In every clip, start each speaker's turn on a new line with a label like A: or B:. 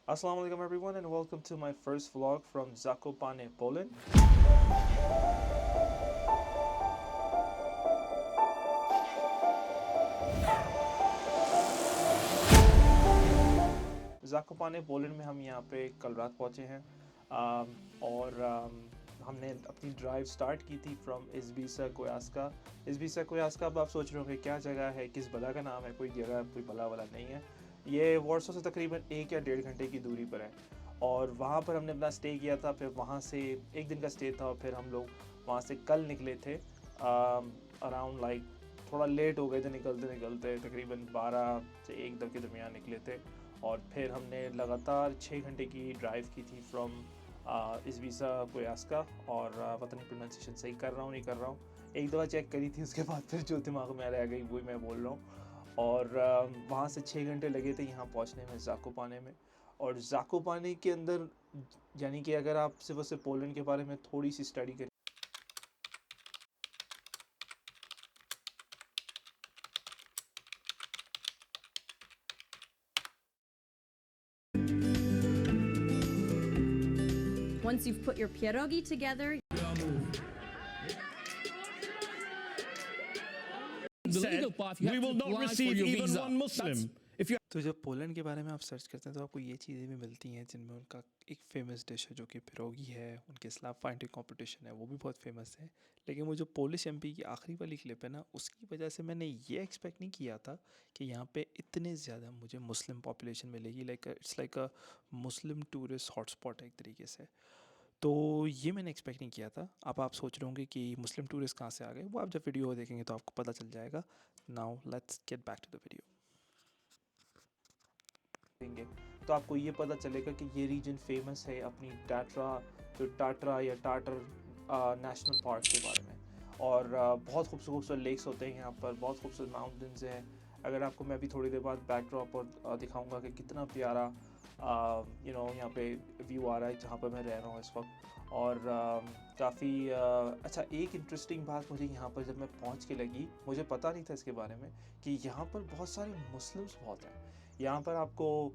A: Assalamu alaikum everyone and welcome to my first vlog from Zakopane, Poland. Zakopane Poland में हम यहाँ पे कल रात पहुँचे हैं और हमने अपनी ड्राइव स्टार्ट की थी फ्रॉम इज़बीसा कोयास्का। इज़बीसा कोयास्का, अब आप सोच रहे होंगे क्या जगह है, किस बला का नाम है। कोई जगह कोई बला वाला नहीं है। ये वॉर्सो से तकरीबन 1 या 1.5 घंटे की दूरी पर है और वहाँ पर हमने अपना स्टे किया था। फिर वहाँ से एक दिन का स्टे था और फिर हम लोग वहाँ से कल निकले थे। अराउंड लाइक थोड़ा लेट हो गए थे निकलते निकलते, तकरीबन 12 से 1 के दरमियान निकले थे और फिर हमने लगातार 6 घंटे की ड्राइव की थी फ्रॉम इज़बीसा कोयास्का। और पता नहीं प्रोनाउंसिएशन सही कर रहा हूँ नहीं कर रहा हूँ, एक दफ़ा चेक करी थी, उसके बाद फिर जो दिमाग में रह गई वही मैं बोल रहा हूँ। और वहाँ से 6 घंटे लगे थे यहाँ पहुँचने में, ज़ाकोपाने में। और ज़ाकोपाने के अंदर यानी कि अगर आप सिर्फ और सिर्फ पोलैंड के बारे में थोड़ी सी स्टडी करें।
B: Once you've put your pierogi together,
C: The legal path, you
D: we
C: have
D: will
C: to
D: not
C: apply for
D: receive
C: your
D: even
C: visa.
D: one Muslim. If you
A: तो जब पोलैंड के बारे में आप सर्च करते हैं तो आपको ये चीज़ें भी मिलती हैं जिनमें उनका एक फ़ेमस डिश है जो कि पिरोगी है। उनके स्लैब फाइंडिंग कंपटीशन है, वो भी बहुत फेमस है। लेकिन वो जो पोलिश एमपी की आखिरी वाली क्लिप है ना, उसकी वजह से मैंने ये एक्सपेक्ट नहीं किया था कि यहाँ पे इतने ज़्यादा मुझे मुस्लिम पॉपुलेशन मिलेगी। Like it's like a Muslim tourist hotspot है एक तरीके से। तो ये मैंने एक्सपेक्ट नहीं किया था। अब आप सोच रहे होंगे कि मुस्लिम टूरिस्ट कहाँ से आ गए, वो आप जब वीडियो देखेंगे तो आपको पता चल जाएगा। Now let's get back to the video. तो आपको ये पता चलेगा कि ये रीजन फेमस है अपनी टाटरा या टाटर नेशनल पार्क के बारे में। और बहुत खूबसूरत लेक्स होते हैं यहाँ पर, बहुत खूबसूरत माउंटेन्स हैं। अगर आपको मैं भी थोड़ी देर बाद बैकड्रॉप और दिखाऊंगा कि कितना प्यारा यहाँ पे व्यू आ रहा है जहाँ पर मैं रह रहा हूँ इस वक्त। और काफ़ी अच्छा, एक इंटरेस्टिंग बात मुझे यहाँ पर जब मैं पहुँच के लगी, मुझे पता नहीं था इसके बारे में कि यहाँ पर बहुत सारे मुस्लिम्स बहुत हैं। यहाँ पर आपको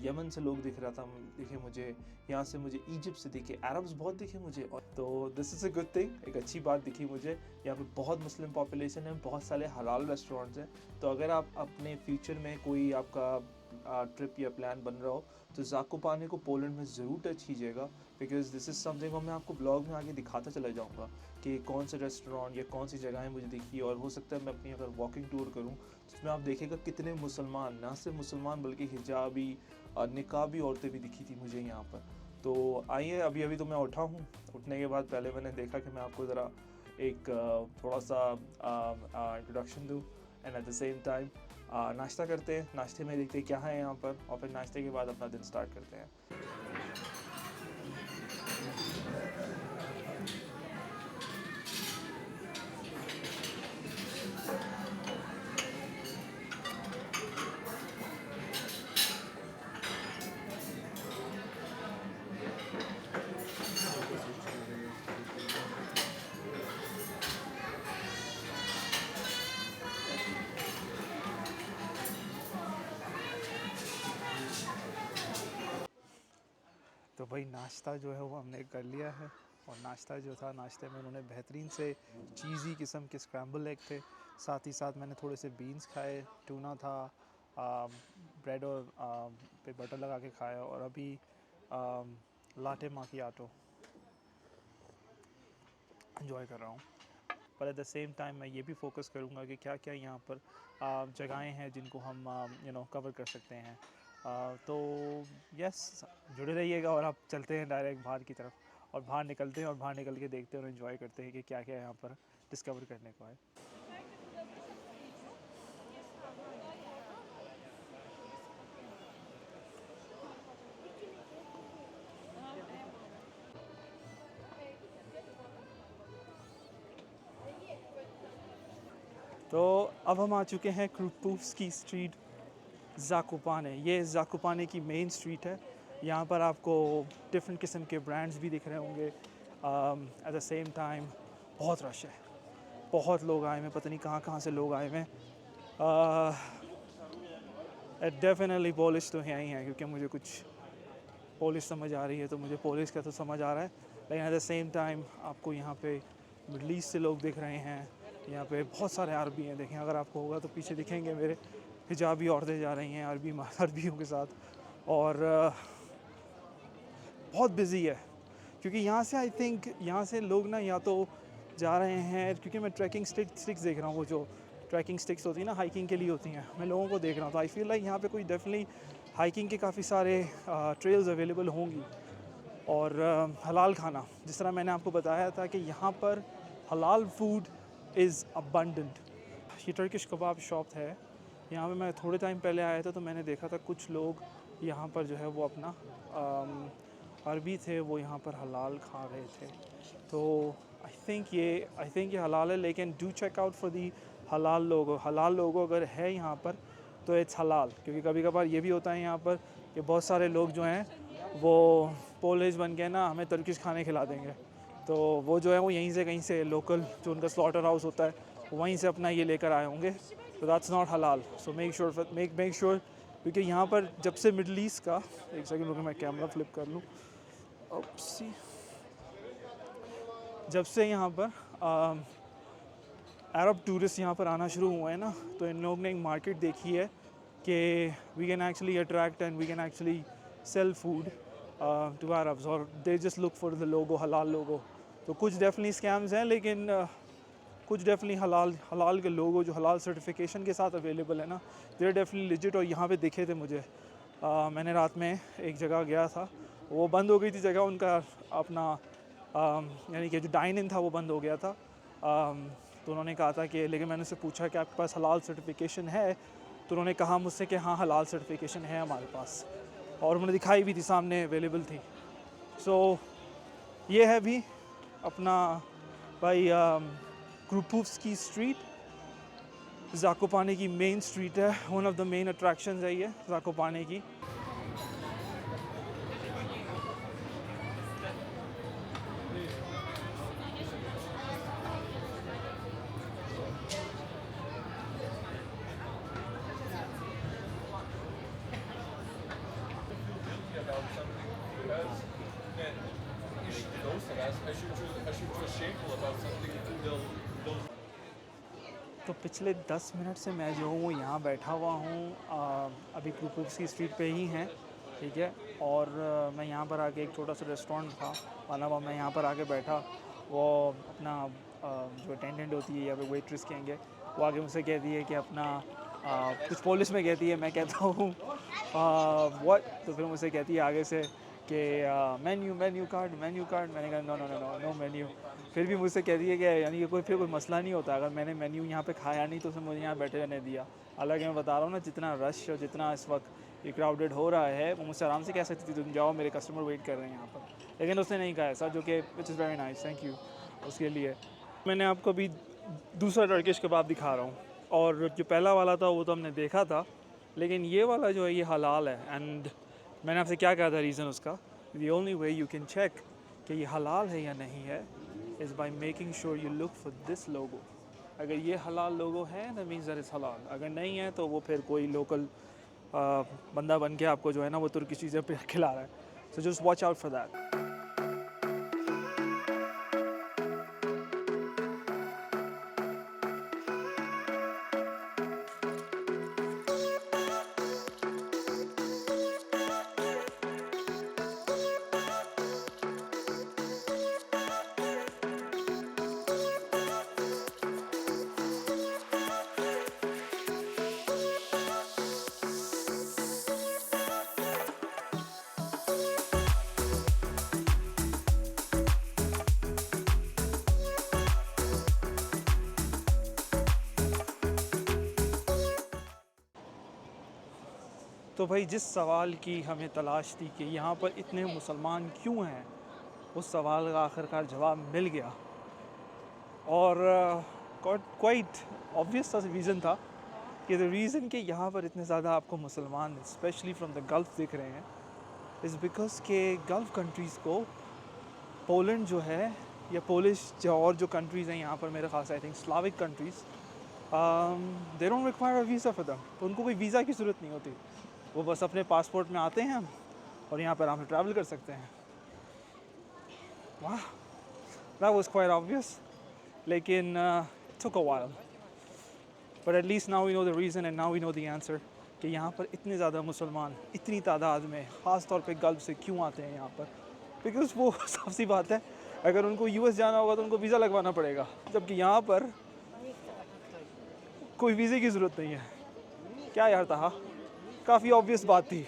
A: यमन से लोग दिख रहा था, दिखे मुझे, यहाँ से मुझे इजिप्ट से दिखे, अरब्स बहुत दिखे मुझे। और तो this is a good thing, एक अच्छी बात दिखी मुझे। यहाँ पे बहुत मुस्लिम पॉपुलेशन है, बहुत सारे हलाल रेस्टोरेंट्स हैं। तो अगर आप अपने फ्यूचर में कोई आपका ट्रिप या प्लान बन रहा हो तो ज़ाकोपाने को पोलैंड में ज़रूर टच कीजिएगा, बिकॉज़ दिस इज़ समथिंग मैं आपको ब्लॉग में आगे दिखाता चला जाऊँगा कि कौन से रेस्टोरेंट या कौन सी जगहें मुझे दिखी। और हो सकता है मैं अपनी अगर वॉकिंग टूर करूँ तो उसमें आप देखेगा कितने मुसलमान, ना सिर्फ मुसलमान बल्कि हिजाबी निकाबी औरतें भी दिखी थी मुझे यहाँ पर। तो आइए, अभी अभी तो मैं उठा हूँ। उठने के बाद पहले मैंने देखा कि मैं आपको ज़रा एक थोड़ा सा इंट्रोडक्शन दूँ and at the same time नाश्ता करते हैं। नाश्ते में देखते हैं क्या है यहाँ पर और फिर नाश्ते के बाद अपना दिन स्टार्ट करते हैं। तो भाई नाश्ता जो है वो हमने कर लिया है। और नाश्ता जो था, नाश्ते में उन्होंने बेहतरीन से चीज़ी किस्म के स्क्रैम्बल एग थे, साथ ही साथ मैंने थोड़े से बीन्स खाए, टूना था, ब्रेड और पे बटर लगा के खाया। और अभी लाटे माकियाटो एंजॉय कर रहा हूँ। पर एट द सेम टाइम मैं ये भी फोकस करूँगा कि क्या क्या यहाँ पर जगहें हैं जिनको हम कवर कर सकते हैं। तो यस, जुड़े रहिएगा और आप चलते हैं डायरेक्ट बाहर की तरफ और बाहर निकलते हैं और बाहर निकल के देखते हैं और इन्जॉय करते हैं कि क्या क्या यहाँ पर डिस्कवर करने को है। तो अब हम आ चुके हैं क्रूपोव्स्की स्ट्रीट, ज़ाकोपाने। ये ज़ाकोपाने की मेन स्ट्रीट है। यहाँ पर आपको डिफरेंट किस्म के ब्रांड्स भी दिख रहे होंगे। एट द सेम टाइम बहुत रश है, बहुत लोग आए हैं, पता नहीं कहाँ कहाँ से लोग आए हुए हैं। डेफिनेटली पॉलिश तो यहाँ ही है क्योंकि मुझे कुछ पोलिश समझ आ रही है तो मुझे पोलिश का तो समझ आ रहा है, लेकिन एट द सेम टाइम आपको यहाँ पे मिडल ईस्ट से लोग दिख रहे हैं, यहाँ पे बहुत सारे अरबी हैं। देखें, अगर आपको होगा तो पीछे दिखेंगे मेरे हिजाबी औरतें जा रही हैं अरबियों के साथ, और बहुत बिजी है क्योंकि यहाँ से आई थिंक यहाँ से लोग ना या तो जा रहे हैं, क्योंकि मैं ट्रैकिंग स्टिक्स देख रहा हूँ, वो जो ट्रैकिंग स्टिक्स होती है ना हाइकिंग के लिए होती हैं, मैं लोगों को देख रहा हूँ, तो आई फील लाइक यहाँ पे कोई डेफिनेटली हाइकिंग के काफ़ी सारे ट्रेल्स अवेलेबल होंगी। और हलाल खाना, जिस तरह मैंने आपको बताया था कि यहाँ पर हलाल फूड इज़ अबंडेंट। ये टर्किश कबाब शॉप है, यहाँ पे मैं थोड़े टाइम पहले आया था तो मैंने देखा था कुछ लोग यहाँ पर जो है वो अपना अरबी थे, वो यहाँ पर हलाल खा रहे थे। तो आई थिंक ये हलाल है, लेकिन do check out for the हलाल लोगो अगर है यहाँ पर तो इट्स हलाल, क्योंकि कभी कभार ये भी होता है यहाँ पर कि बहुत सारे लोग जो हैं वो पोलिश बन के ना हमें तुर्किश खाने खिला देंगे, तो वो जो है वो यहीं से कहीं से लोकल जो उनका स्लॉटर हाउस होता है वहीं से अपना ये लेकर आए होंगे, तो दैट्स नॉट हलाल। सो मेक श्योर क्योंकि यहाँ पर जब से मिडल ईस्ट का, एक सेकंड रुको मैं कैमरा फ्लिप कर लूँ, जब से यहाँ पर अरब टूरिस्ट यहाँ पर आना शुरू हुए हैं ना, तो इन लोगों ने एक मार्केट देखी है कि we can actually attract and we can actually sell food to Arabs, और they just look for the logo, हलाल लोगो। तो कुछ डेफिनेटली स्कैम्स हैं, लेकिन कुछ डेफिनेटली हलाल के लोगो जो हलाल सर्टिफिकेशन के साथ अवेलेबल है ना, दे आर डेफिनेटली लिजिट। और यहाँ पे दिखे थे मुझे, मैंने रात में एक जगह गया था, वो बंद हो गई थी जगह, उनका अपना यानी कि जो डाइन इन था वो बंद हो गया था। तो उन्होंने कहा था कि, लेकिन मैंने उससे पूछा कि आपके पास हलाल सर्टिफिकेशन है, तो उन्होंने कहा मुझसे कि हाँ हलाल सर्टिफिकेशन है हमारे पास, और उन्होंने दिखाई भी थी, सामने अवेलेबल थी। सो ये है भी अपना भाई क्रूपुव्स्की स्ट्रीट, ज़ाकोपाने की मेन स्ट्रीट है, one of the main attractions है ये ज़ाकोपाने की। तो पिछले 10 मिनट से मैं जो हूँ यहाँ बैठा हुआ हूँ, अभी क्रूपुव्स्की स्ट्रीट पे ही हैं, ठीक है। और मैं यहाँ पर आके, एक छोटा सा रेस्टोरेंट था पानामा, मैं यहाँ पर आके बैठा, वो अपना जो अटेंडेंट होती है या फिर वेट्रेस कहेंगे, वो आगे मुझसे कहती है कि अपना कुछ पोलिश में कहती है, मैं कहता हूँ व्हाट, तो फिर मुझसे कहती है आगे से कि मेन्यू कार्ड, मैंने कहा नो मेन्यू। फिर भी मुझसे कहती है कि यानी कि कोई मसला नहीं होता, अगर मैंने मेन्यू यहाँ पे खाया नहीं तो उसने मुझे यहाँ बैठे रहने दिया। हालांकि मैं बता रहा हूँ ना, जितना रश और जितना इस वक्त ये क्राउडेड हो रहा है, वो मुझसे आराम से कह सकती थी तुम जाओ, मेरे कस्टमर वेट कर रहे हैं यहाँ पर, लेकिन उसने नहीं कहा ऐसा, जो कि which is very nice, thank you उसके लिए। मैंने आपको अभी दूसरा टर्किश कबाब दिखा रहा हूँ, और जो पहला वाला था वो तो हमने देखा था, लेकिन ये वाला जो है ये हलाल है। एंड मैंने आपसे क्या कहा था रीज़न उसका, the only way you can check कि ये हलाल है या नहीं है is by making sure you look for this logo. अगर ये हलाल लोगो है दैट मीन्स दैट इज़ हलाल, अगर नहीं है तो वो फिर कोई लोकल बंदा बन के आपको जो है ना वो तुर्की चीज़ें पे खिला रहा है। So just watch out for that. तो भाई जिस सवाल की हमें तलाश थी कि यहाँ पर इतने मुसलमान क्यों हैं, उस सवाल का आखिरकार जवाब मिल गया। और क्वाइट ऑब्वियस सा रीज़न था कि द रीज़न कि यहाँ पर इतने ज़्यादा आपको मुसलमान स्पेशली फ्रॉम द गल्फ़ दिख रहे हैं इज़ बिकॉज के गल्फ़ कंट्रीज़ को पोलैंड जो है या पोलिश जो और जो कंट्रीज़ हैं यहाँ पर, मेरे ख़ास I think Slavic countries, they don't require a visa for them. तो उनको कोई वीज़ा की ज़रूरत नहीं होती, वो बस अपने पासपोर्ट में आते हैं
D: और यहाँ पर आराम से ट्रैवल कर सकते हैं। वाह, that was quite obvious, लेकिन it took a while, but at least now we know the reason and now we know the answer कि यहाँ पर इतने ज़्यादा मुसलमान इतनी तादाद में ख़ास तौर पे गल्फ से क्यों आते हैं यहाँ पर। बिकॉज़ वो साफ सी बात है, अगर उनको यूएस जाना होगा तो उनको वीज़ा लगवाना पड़ेगा, जबकि यहाँ पर कोई वीज़े की ज़रूरत नहीं है। क्या यार था, काफ़ी ऑब्वियस बात थी।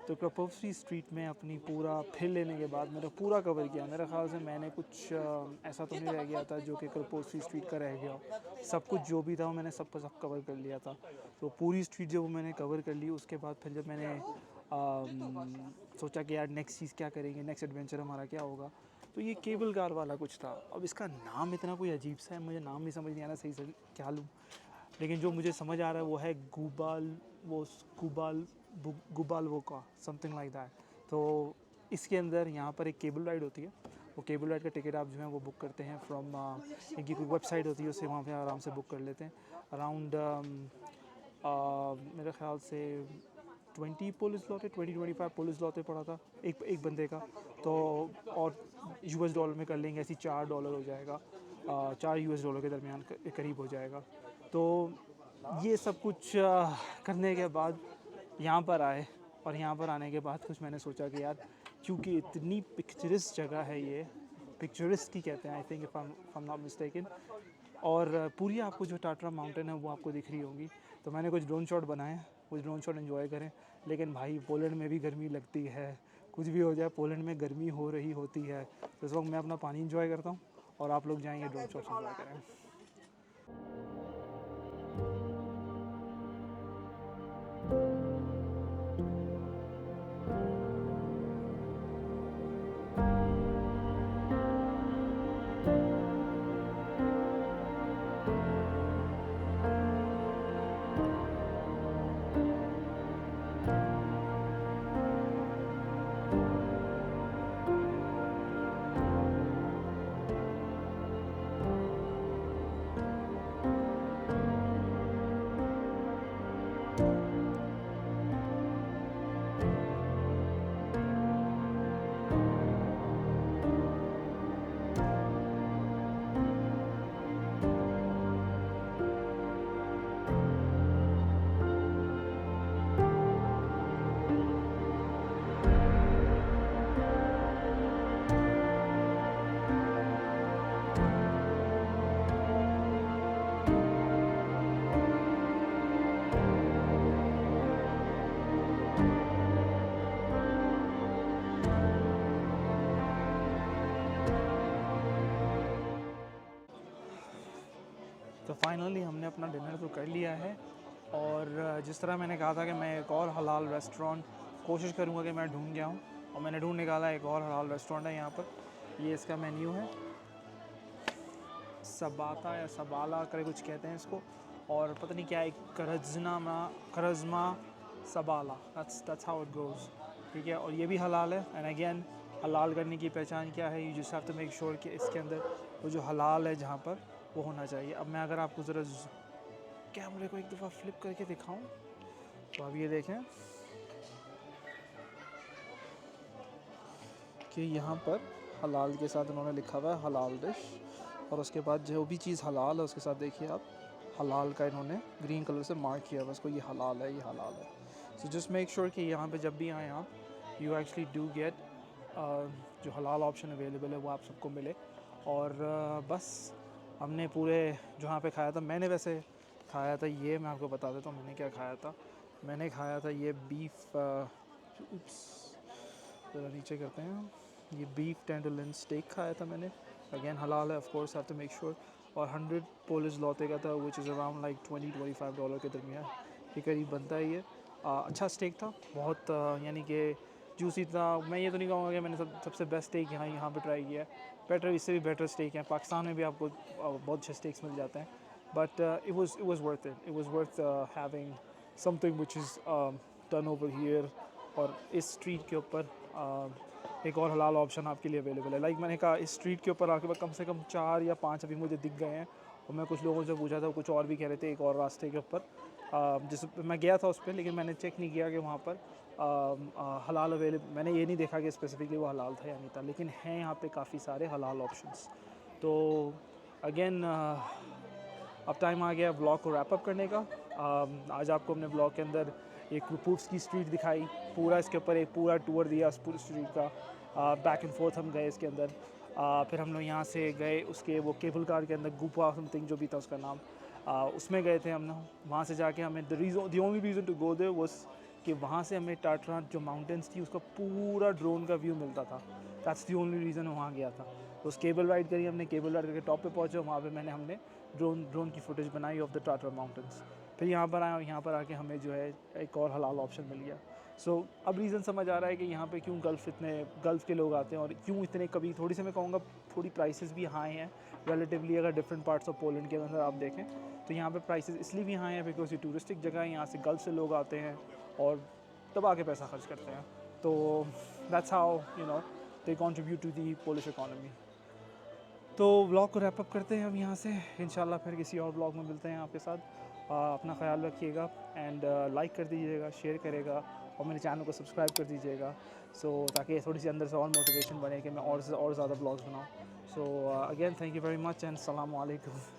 D: तो क्रोपोवस्की स्ट्रीट में अपनी पूरा फिर लेने के बाद मेरा पूरा कवर किया। मेरे ख़्याल से मैंने कुछ ऐसा तो नहीं रह गया था जो कि क्रोपोवस्की स्ट्रीट का रह गया हो। सब कुछ जो भी था वो मैंने सब कवर कर लिया था। तो पूरी स्ट्रीट जब वो मैंने कवर कर ली, उसके बाद फिर जब मैंने सोचा कि यार नेक्स्ट चीज़ क्या करेंगे, नेक्स्ट एडवेंचर हमारा क्या होगा, तो ये केबल कार वाला कुछ था। अब इसका नाम इतना कोई अजीब सा है, मुझे नाम नहीं समझ नहीं आ रहा सही से क्या लूँ, लेकिन जो मुझे समझ आ रहा है वो है गुबालवोका, समथिंग लाइक दैट। तो इसके अंदर यहाँ पर एक केबल राइड होती है। वो केबल राइड का टिकट आप जो है वो बुक करते हैं फ्रॉम इनकी कोई वेबसाइट होती है, उससे वहाँ पे आराम से बुक कर लेते हैं। अराउंड मेरे ख्याल से 20 पुलिस लौटे, 20-25 पुलिस लौटे पड़ा था एक बंदे का। तो और यूएस डॉलर में कर लेंगे, ऐसी $4 हो जाएगा, $4 के दरमियान करीब हो जाएगा। तो ये सब कुछ करने के बाद यहाँ पर आए, और यहाँ पर आने के बाद कुछ मैंने सोचा कि यार क्योंकि इतनी पिक्चरस जगह है, ये पिक्चरस की कहते हैं I think if I am not mistaken, और पूरी आपको जो टाटरा माउंटेन है वो आपको दिख रही होंगी। तो मैंने कुछ ड्रोन शॉट बनाए, कुछ ड्रोन शॉट एंजॉय करें। लेकिन भाई पोलैंड में भी गर्मी लगती है, कुछ भी हो जाए पोलैंड में गर्मी हो रही होती है। तो इस वक्त मैं अपना पानी एंजॉय करता हूँ और आप लोग जाएंगे ड्रोन शॉट एंजॉय करें। तो फाइनली हमने अपना डिनर तो कर लिया है, और जिस तरह मैंने कहा था कि मैं एक और हलाल रेस्टोरेंट कोशिश करूँगा कि मैं ढूंढ गया हूँ, और मैंने ढूंढ निकाला एक और हलाल रेस्टोरेंट है यहाँ पर। ये इसका मेन्यू है, सबाता या सबाला करे कुछ कहते हैं इसको, और पता नहीं क्या, एक करज़मा सबाला, दैट्स हाउ इट गोज़, ठीक है। और ये भी हलाल है। एंड अगेन हलाल करने की पहचान क्या है, you just have to make sure कि इसके अंदर वो जो हलाल है जहाँ पर वो होना चाहिए। अब मैं अगर आपको ज़रा कैमरे को एक दफ़ा फ्लिप करके दिखाऊं तो अब ये देखें कि यहाँ पर हलाल के साथ उन्होंने लिखा हुआ है हलाल डिश, और उसके बाद जो भी चीज़ हलाल है उसके साथ देखिए आप हलाल का इन्होंने ग्रीन कलर से मार्क किया हुआ है उसको, ये हलाल है, ये हलाल है। सो जस्ट मेक श्योर कि यहाँ पे जब भी आए आप यू एक्चुअली डू गेट जो हलाल ऑप्शन अवेलेबल है वो आप सबको मिले। और बस हमने पूरे जहाँ पे खाया था, मैंने वैसे खाया था ये, मैं आपको बता देता हूँ मैंने क्या खाया था। मैंने खाया था ये बीफ ज़रा नीचे करते हैं, ये बीफ टेंडरलोइन स्टेक खाया था मैंने, अगेन हलाल है of course, have to make sure. और 100 पोलिश लौते का था विच इज़ अराउंड लाइक $20-25 के दरमियान के करीब बनता है ये। अच्छा स्टेक था बहुत, यानी कि जूसी था। मैं ये तो नहीं कहूँगा कि मैंने सबसे बेस्ट स्टेक यहाँ पे ट्राई किया है, बेटर इससे भी बेटर स्टेक है पाकिस्तान में भी आपको बहुत अच्छे स्टेक्स मिल जाते हैं, but it was worth having something which is done over here. और इस स्ट्रीट के ऊपर एक और हलाल ऑप्शन आपके लिए अवेलेबल है। लाइक मैंने कहा इस स्ट्रीट के ऊपर आपके पास कम से कम 4 या 5 अभी मुझे दिख गए हैं, और मैं कुछ लोगों से पूछा था, कुछ और भी कह रहे थे एक और रास्ते के ऊपर जिस मैं गया था उस पर, लेकिन मैंने चेक नहीं किया कि वहाँ पर हलाल अवेलेबल, मैंने ये नहीं देखा कि स्पेसिफिकली वो हलाल था या नहीं था, लेकिन हैं यहाँ पे काफ़ी सारे हलाल ऑप्शंस। तो अगेन अब टाइम आ गया व्लॉग को रैप अप करने का। आज आपको हमने व्लॉग के अंदर एक रूपूफ्स की स्ट्रीट दिखाई, पूरा इसके ऊपर एक पूरा टूर दिया उस पूरी स्ट्रीट का, बैक एंड फोर्थ हम गए इसके अंदर। फिर हम लोग यहाँ से गए उसके वो केबल कार के अंदर, गुफा समथिंग जो भी था उसका नाम, उसमें गए थे हम लोग। वहाँ से जाके हमें the only reason to go there was कि वहाँ से हमें टाटरा जो माउंटेन्स थी उसका पूरा ड्रोन का व्यू मिलता था। दैट्स द ओनली रीज़न वहाँ गया था। तो उस केबल राइड करी हमने, केबल राइड करके टॉप पे पहुँचे, वहाँ पे हमने ड्रोन की फुटेज बनाई ऑफ द टाटरा माउंटेन्स। फिर यहाँ पर आए और यहाँ पर आके हमें जो है एक और हलाल ऑप्शन मिल गया। सो अब रीज़न समझ आ रहा है कि यहाँ पे क्यों गल्फ़ के लोग आते हैं, और क्यों इतने, कभी थोड़ी सी मैं कहूँगा थोड़ी प्राइसेस भी हाई हैं रिलेटिवली। अगर डिफरेंट पार्ट्स ऑफ पोलैंड के अंदर आप देखें तो यहाँ पे प्राइसेस इसलिए भी हाई हैं बिकॉज ये टूरिस्टिक जगह है, यहाँ से गल्फ़ से लोग आते हैं और दबा के पैसा खर्च करते हैं। तो that's how they contribute to the Polish economy. तो व्लॉग को रैप अप करते हैं हम यहाँ से, इंशाल्लाह फिर किसी और व्लॉग में मिलते हैं आपके साथ। अपना ख्याल रखिएगा एंड लाइक कर दीजिएगा, शेयर करेगा, और मेरे चैनल को सब्सक्राइब कर दीजिएगा, सो ताकि थोड़ी सी अंदर से और मोटिवेशन बने कि मैं और ज़्यादा ब्लॉग्स बनाऊँ। So again thank you very much and अस्सलाम वालेकुम।